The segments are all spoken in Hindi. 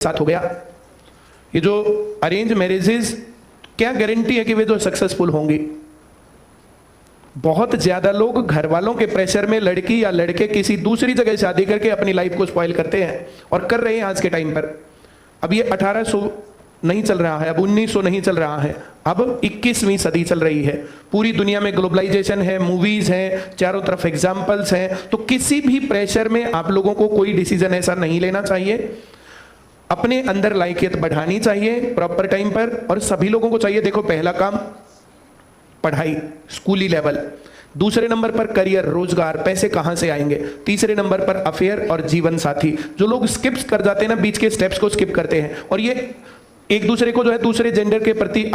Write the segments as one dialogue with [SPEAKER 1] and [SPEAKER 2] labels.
[SPEAKER 1] साथ हो गया। ये जो अरेंज मैरिजेस, क्या गारंटी है कि वे जो सक्सेसफुल होंगी? बहुत ज्यादा लोग घर वालों के प्रेशर में लड़की या लड़के किसी दूसरी जगह शादी करके अपनी लाइफ को स्पॉइल करते हैं और कर रहे हैं आज के टाइम पर। अब ये 1800 नहीं चल रहा है, अब 1900 नहीं चल रहा है, अब 21वीं सदी चल रही है। पूरी दुनिया में ग्लोबलाइजेशन है, मूवीज हैं, चारों तरफ एग्जाम्पल्स हैं। तो किसी भी प्रेशर में आप लोगों को कोई डिसीजन ऐसा नहीं लेना चाहिए। अपने अंदर लायकियत बढ़ानी चाहिए प्रॉपर टाइम पर। और सभी लोगों को चाहिए, देखो, पहला काम पढ़ाई, स्कूली लेवल। दूसरे नंबर पर करियर, रोजगार, पैसे कहां से आएंगे। तीसरे नंबर पर अफेयर और जीवन साथी। जो लोग स्किप्स कर जाते हैं ना, बीच के स्टेप्स को स्किप करते हैं, और ये एक दूसरे को जो है दूसरे जेंडर के प्रति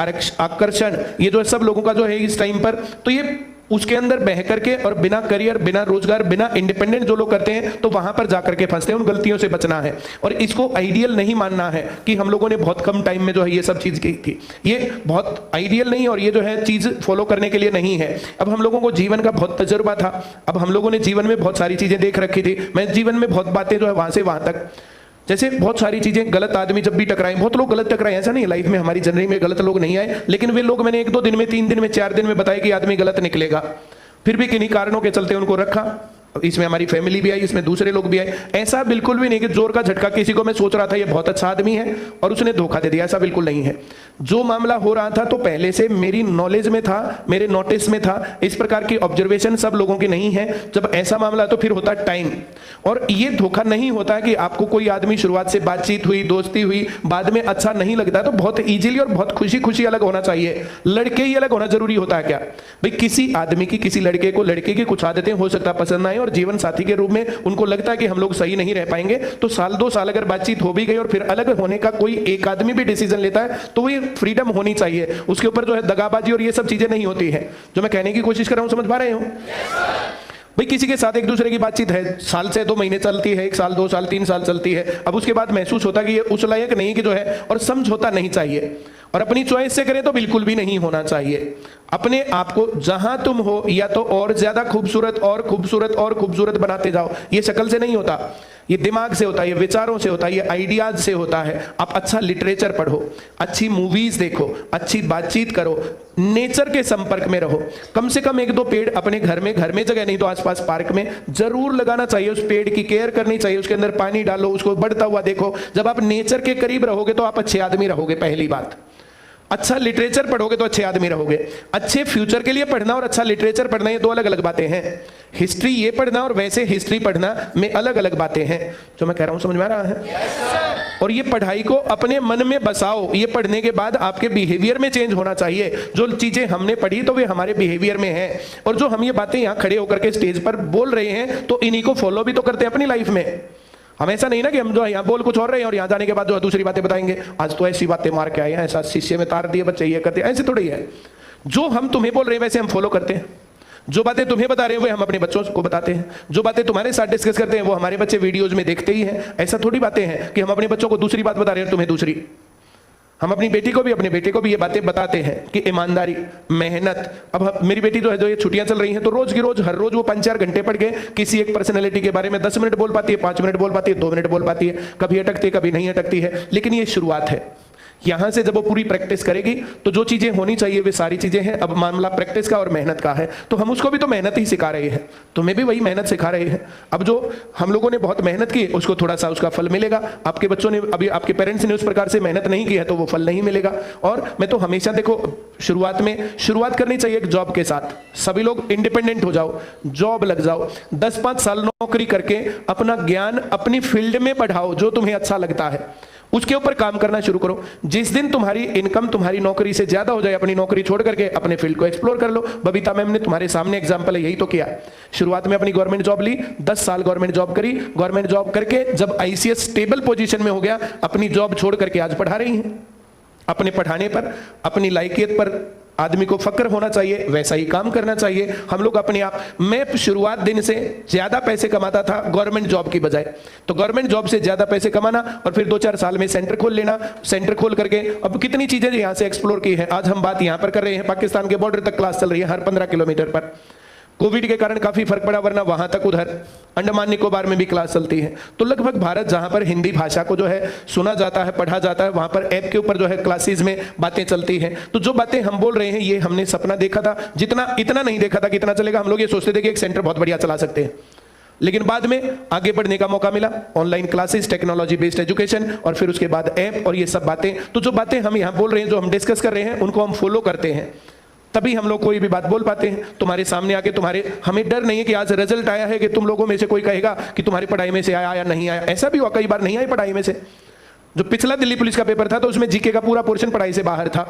[SPEAKER 1] आकर्षण, ये जो है सब लोगों का जो है इस टाइम पर, तो ये उसके अंदर बह करके और बिना करियर, बिना रोजगार, बिना इंडिपेंडेंट जो लोग करते हैं, तो वहां पर जाकर के फंसते हैं। उन गलतियों से बचना है और इसको आइडियल नहीं मानना है कि हम लोगों ने बहुत कम टाइम में जो है ये सब चीज की थी। ये बहुत आइडियल नहीं, और ये जो है चीज फॉलो करने के लिए नहीं है। अब हम लोगों को जीवन का बहुत तजुर्बा था, अब हम लोगों ने जीवन में बहुत सारी चीजें देख रखी थी। मैं जीवन में बहुत बातें जो है वहां से वहां तक, जैसे बहुत सारी चीजें, गलत आदमी जब भी टकराए, बहुत लोग गलत टकराए, ऐसा नहीं लाइफ में हमारी जनरली में गलत लोग नहीं आए, लेकिन वे लोग मैंने 1-2 दिन में, 3 दिन में, 4 दिन में बताया कि आदमी गलत निकलेगा। फिर भी किन्हीं कारणों के चलते उनको रखा। इसमें हमारी फैमिली भी आई, इसमें दूसरे लोग भी आए। ऐसा बिल्कुल भी नहीं कि जोर का झटका किसी को मैं सोच रहा था ये बहुत अच्छा आदमी है और उसने धोखा दे दिया, ऐसा बिल्कुल नहीं है। जो मामला हो रहा था तो पहले से मेरी नॉलेज में था, मेरे नोटिस में था। इस प्रकार की ऑब्जर्वेशन सब लोगों की नहीं है। जब ऐसा मामला तो फिर होता टाइम, और ये धोखा नहीं होता कि आपको कोई आदमी शुरुआत से बातचीत हुई, दोस्ती हुई, बाद में अच्छा नहीं लगता तो बहुत इजीली और बहुत खुशी खुशी अलग होना चाहिए। लड़के ही अलग होना जरूरी होता है क्या भाई? किसी आदमी की, किसी लड़के को, लड़के की कुछ आदतें हो सकता पसंद ना आए और जीवन साथी के रूप में उनको लगता है कि हम लोग सही नहीं रह पाएंगे, तो 1-2 साल अगर बातचीत हो भी गई और फिर अलग होने का कोई एक आदमी भी डिसीजन लेता है तो ये फ्रीडम होनी चाहिए। उसके ऊपर जो है दगाबाजी और ये सब चीजें नहीं होती है। जो मैं कहने की कोशिश कर रहा हूं, समझ पा रहे हो? भाई किसी के साथ एक दूसरे की बातचीत है, साल से 2 महीने चलती है, 1 साल, 2 साल, 3 साल चलती है। अब उसके बाद महसूस होता है कि ये उस लायक नहीं कि जो है, और समझौता नहीं चाहिए। और अपनी चॉइस से करें तो बिल्कुल भी नहीं होना चाहिए। अपने आप को जहां तुम हो या तो और ज्यादा खूबसूरत और खूबसूरत और खूबसूरत बनाते जाओ। ये शक्ल से नहीं होता, ये दिमाग से होता है, ये विचारों से होता है, ये आइडियाज से होता है। आप अच्छा लिटरेचर पढ़ो, अच्छी मूवीज देखो, अच्छी बातचीत करो, नेचर के संपर्क में रहो। कम से कम 1-2 पेड़ अपने घर में जगह नहीं तो आसपास पार्क में जरूर लगाना चाहिए। उस पेड़ की केयर करनी चाहिए, उसके अंदर पानी डालो, उसको बढ़ता हुआ देखो। जब आप नेचर के करीब रहोगे तो आप अच्छे आदमी रहोगे। पहली बात, अच्छा लिटरेचर पढ़ोगे तो अच्छे आदमी रहोगे। अच्छे फ्यूचर के लिए पढ़ना और अच्छा लिटरेचर पढ़ना, ये 2 अलग अलग बातें हैं। हिस्ट्री ये पढ़ना और वैसे हिस्ट्री पढ़ना में अलग अलग बातें हैं। जो मैं कह रहा हूं समझ में आ रहा है? yes, और ये पढ़ाई को अपने मन में बसाओ। ये पढ़ने के बाद आपके बिहेवियर में चेंज होना चाहिए। जो चीजें हमने पढ़ी तो वे हमारे बिहेवियर में है, और जो हम ये बातें यहां खड़े होकर के स्टेज पर बोल रहे हैं तो इन्हीं को फॉलो भी तो करते हैं अपनी लाइफ में। हम ऐसा नहीं ना कि हम जो यहाँ बोल कुछ और रहे हैं और यहाँ जाने के बाद जो दूसरी बातें बताएंगे। आज तो ऐसी बातें मार के आए हैं, ऐसा शीशे में तार दिए बच्चे, ये करते हैं, ऐसे थोड़ी है। जो हम तुम्हें बोल रहे हैं वैसे हम फॉलो करते हैं। जो बातें तुम्हें बता रहे हैं वो हम अपने बच्चों को बताते हैं। जो बातें तुम्हारे साथ डिस्कस करते हैं वो हमारे बच्चे वीडियोज में देखते ही हैं। ऐसा थोड़ी बातें हैं कि हम अपने बच्चों को दूसरी बात बता रहे हैं, तुम्हें दूसरी। हम अपनी बेटी को भी, अपने बेटे को भी ये बातें बताते हैं कि ईमानदारी, मेहनत। अब मेरी बेटी जो है, जो ये छुट्टियां चल रही हैं, तो रोज की रोज, हर रोज वो 5-4 घंटे पढ़ के किसी एक पर्सनैलिटी के बारे में 10 मिनट बोल पाती है, 5 मिनट बोल पाती है, 2 मिनट बोल पाती है। कभी अटकती है, कभी नहीं अटकती है, लेकिन ये शुरुआत है। यहां से जब वो पूरी प्रैक्टिस करेगी तो जो चीजें होनी चाहिए वे सारी चीजें हैं। अब मामला प्रैक्टिस का और मेहनत का है, तो हम उसको भी तो मेहनत ही सिखा रहे हैं, तुम्हें भी वही मेहनत सिखा रहे हैं। अब जो हम लोगों ने बहुत मेहनत की उसको थोड़ा सा उसका फल मिलेगा। आपके बच्चों ने, अभी आपके पेरेंट्स ने उस प्रकार से मेहनत नहीं की है तो वो फल नहीं मिलेगा। और मैं तो हमेशा, देखो, शुरुआत करनी चाहिए एक जॉब के साथ। सभी लोग इंडिपेंडेंट हो जाओ, जॉब लग जाओ, 10-5 साल नौकरी करके अपना ज्ञान अपनी फील्ड में बढ़ाओ, जो तुम्हें अच्छा लगता है उसके ऊपर काम करना शुरू करो। जिस दिन तुम्हारी इनकम तुम्हारी नौकरी से ज्यादा हो जाए, अपनी नौकरी छोड़ करके अपने फील्ड को एक्सप्लोर कर लो। बबीता मैम ने तुम्हारे सामने एग्जांपल है, यही तो किया। शुरुआत में अपनी गवर्नमेंट जॉब ली, 10 साल गवर्नमेंट जॉब करी, गवर्नमेंट जॉब करके जब आईसीएस स्टेबल पोजीशन में हो गया, अपनी जॉब छोड़ करके आज पढ़ा रही हैं। अपने पढ़ाने पर, अपनी लायकियत पर आदमी को फक्र होना चाहिए, वैसा ही काम करना चाहिए। हम लोग अपने आप, मैं शुरुआत दिन से ज्यादा पैसे कमाता था गवर्नमेंट जॉब की बजाय, तो गवर्नमेंट जॉब से ज्यादा पैसे कमाना और फिर 2-4 साल में सेंटर खोल लेना। सेंटर खोल करके अब कितनी चीजें यहां से एक्सप्लोर की है। आज हम बात यहां पर कर रहे हैं, पाकिस्तान के बॉर्डर तक क्लास चल रही है, हर 15 किलोमीटर पर। कोविड के कारण काफी फर्क पड़ा, वरना वहां तक उधर अंडमान निकोबार में भी क्लास चलती है। तो लगभग भारत जहां पर हिंदी भाषा को जो है सुना जाता है, पढ़ा जाता है, वहां पर ऐप के ऊपर जो है क्लासेस में बातें चलती हैं। तो जो बातें हम बोल रहे हैं ये हमने सपना देखा था, इतना नहीं देखा था कि इतना चलेगा। हम लोग ये सोचते थे कि एक सेंटर बहुत बढ़िया चला सकते हैं, लेकिन बाद में आगे बढ़ने का मौका मिला, online classes, technology based education, और फिर उसके बाद ऐप और ये सब बातें। तो जो बातें हम यहाँ बोल रहे हैं, जो हम डिस्कस कर रहे हैं, उनको हम फॉलो करते हैं, तभी हम लोग कोई भी बात बोल पाते हैं। तुम्हारे सामने आके हमें डर नहीं है कि आज रिजल्ट आया है कि तुम लोगों में से कोई कहेगा कि तुम्हारी पढ़ाई में से आया या नहीं आया। ऐसा भी हुआ, कई बार नहीं आई पढ़ाई में से। जो पिछला दिल्ली पुलिस का पेपर था तो उसमें जीके का पूरा पोर्शन पढ़ाई से बाहर था।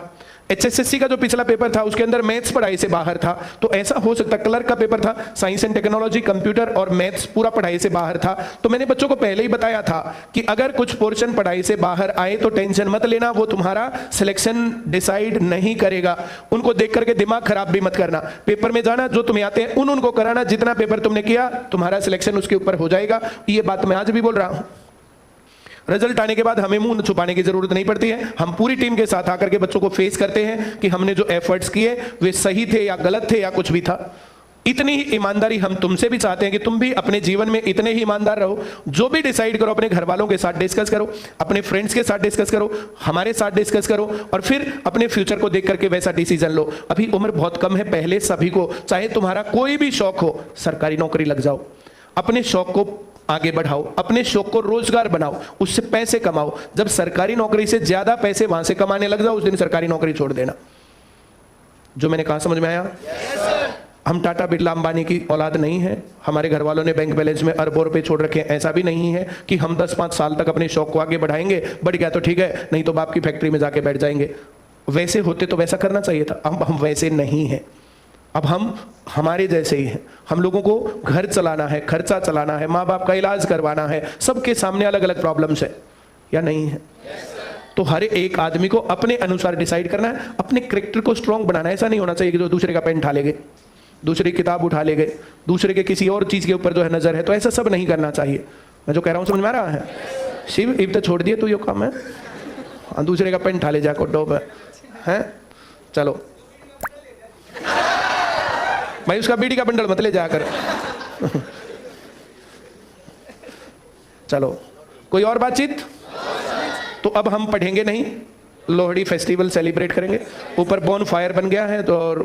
[SPEAKER 1] एचएसएससी का जो पिछला पेपर था उसके अंदर मैथ्स पढ़ाई से बाहर था। तो ऐसा हो सकता, क्लर्क का पेपर था, साइंस एंड टेक्नोलॉजी, कंप्यूटर और मैथ्स पूरा पढ़ाई से बाहर था। तो मैंने बच्चों को पहले ही बताया था कि अगर कुछ पोर्शन पढ़ाई से बाहर आए तो टेंशन मत लेना, वो तुम्हारा सिलेक्शन डिसाइड नहीं करेगा। उनको देख करके दिमाग खराब भी मत करना। पेपर में जाना, जो तुम्हें आते हैं उनको कराना, जितना पेपर तुमने किया तुम्हारा सिलेक्शन उसके ऊपर हो जाएगा। ये बात मैं आज भी बोल रहा हूं। रिजल्ट आने के बाद हमें मुंह छुपाने की जरूरत नहीं पड़ती है। हम पूरी टीम के साथ आकर के बच्चों को फेस करते हैं कि हमने जो एफर्ट्स किए वे सही थे या गलत थे या कुछ भी था। इतनी ही ईमानदारी हम तुमसे भी चाहते हैं कि तुम भी अपने जीवन में इतने ही ईमानदार रहो। जो भी डिसाइड करो अपने घर वालों के साथ डिस्कस करो, अपने फ्रेंड्स के साथ डिस्कस करो, हमारे साथ डिस्कस करो, और फिर अपने फ्यूचर को देख करके वैसा डिसीजन लो। अभी उम्र बहुत कम है, पहले सभी को, चाहे तुम्हारा कोई भी शौक हो, सरकारी नौकरी लग जाओ, अपने शौक को आगे बढ़ाओ, अपने शौक को रोजगार बनाओ, उससे पैसे कमाओ। जब सरकारी नौकरी से ज्यादा पैसे वहां से कमाने लग जाओ, उस दिन सरकारी नौकरी छोड़ देना। जो मैंने कहा समझ में आया? हम टाटा बिरला अंबानी की औलाद नहीं है। हमारे घर वालों ने बैंक बैलेंस में अरबों रुपए छोड़ रखे हैं। ऐसा भी नहीं है कि हम 10-5 साल तक अपने शौक को आगे बढ़ाएंगे, बढ़ गया तो ठीक है, नहीं तो बाप की फैक्ट्री में जाके बैठ जाएंगे। वैसे होते तो वैसा करना चाहिए था। अब हम वैसे नहीं है। अब हम हमारे जैसे ही हैं। हम लोगों को घर चलाना है, खर्चा चलाना है, माँ बाप का इलाज करवाना है, सबके सामने अलग अलग प्रॉब्लम्स है या नहीं है? तो हर एक आदमी को अपने अनुसार डिसाइड करना है, अपने कैरेक्टर को स्ट्रांग बनाना है। ऐसा नहीं होना चाहिए कि जो दूसरे का पेन उठा लेंगे, दूसरे की किताब उठा लेंगे, दूसरे के किसी और चीज के ऊपर जो है नजर है, तो ऐसा सब नहीं करना चाहिए। मैं जो कह रहा हूँ समझ में आ रहा है? शिव इब तो छोड़ दिए तू यो काम है, दूसरे का पेन उठा ले जा कोडो पे है। चलो भाई, उसका बीड़ी का बंडल मत ले जाकर। चलो कोई और बातचीत? तो अब हम पढ़ेंगे नहीं, लोहड़ी फेस्टिवल सेलिब्रेट करेंगे। ऊपर बोन फायर बन गया है तो और